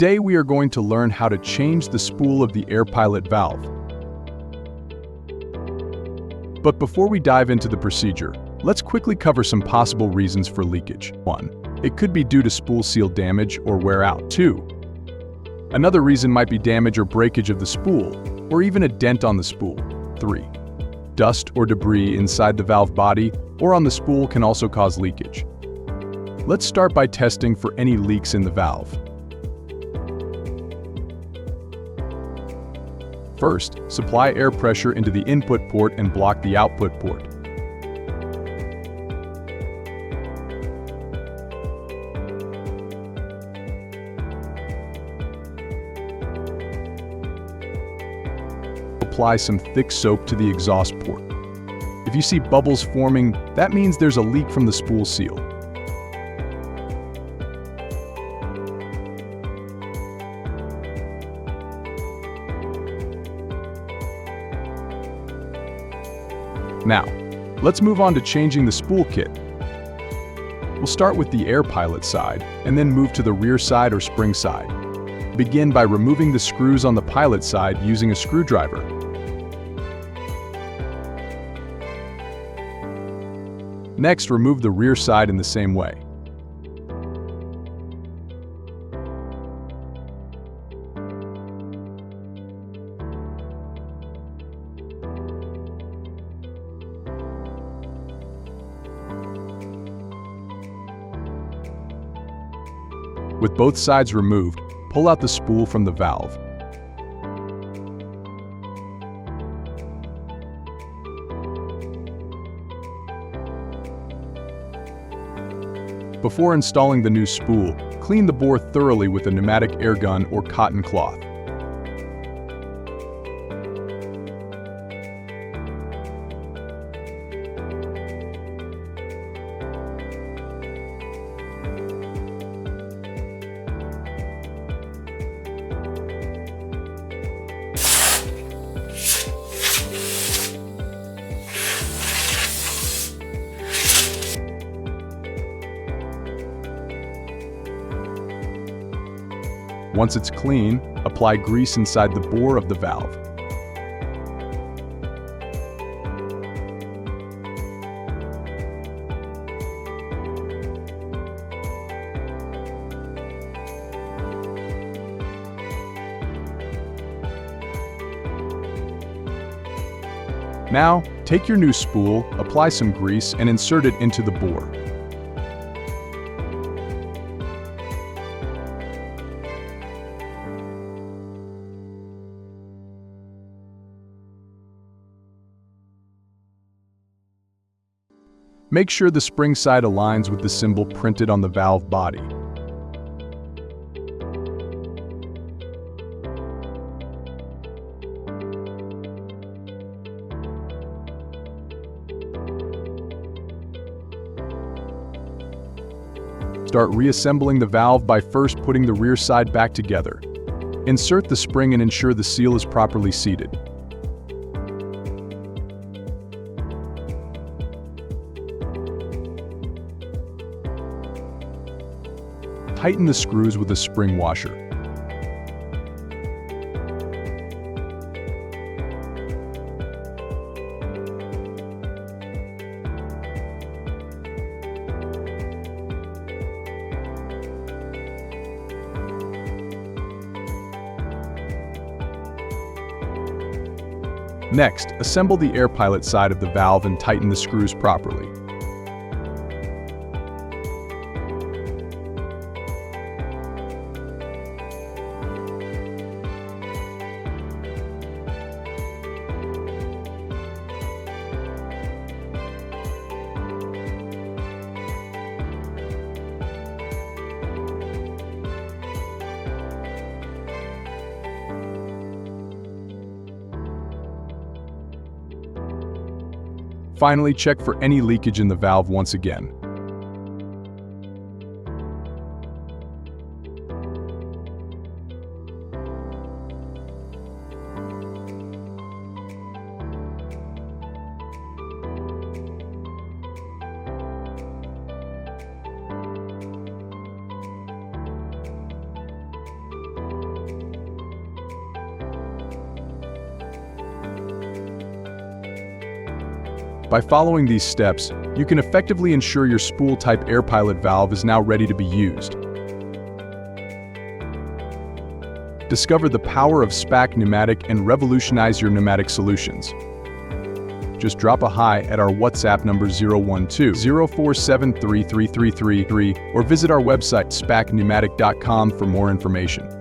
Today we are going to learn how to change the spool of the air pilot valve. But before we dive into the procedure, let's quickly cover some possible reasons for leakage. 1. It could be due to spool seal damage or wear out. 2. Another reason might be damage or breakage of the spool, or even a dent on the spool. 3. Dust or debris inside the valve body or on the spool can also cause leakage. Let's start by testing for any leaks in the valve. First, supply air pressure into the input port and block the output port. Apply some thick soap to the exhaust port. If you see bubbles forming, that means there's a leak from the spool seal. Now, let's move on to changing the spool kit. We'll start with the air pilot side and then move to the rear side or spring side. Begin by removing the screws on the pilot side using a screwdriver. Next, remove the rear side in the same way. With both sides removed, pull out the spool from the valve. Before installing the new spool, clean the bore thoroughly with a pneumatic air gun or cotton cloth. Once it's clean, apply grease inside the bore of the valve. Now, take your new spool, apply some grease, and insert it into the bore. Make sure the spring side aligns with the symbol printed on the valve body. Start reassembling the valve by first putting the rear side back together. Insert the spring and ensure the seal is properly seated. Tighten the screws with a spring washer. Next, assemble the air pilot side of the valve and tighten the screws properly. Finally, check for any leakage in the valve once again. By following these steps, you can effectively ensure your spool-type air pilot valve is now ready to be used. Discover the power of SPAC Pneumatic and revolutionize your pneumatic solutions. Just drop a hi at our WhatsApp number 012-047-3333 or visit our website spacpneumatic.com for more information.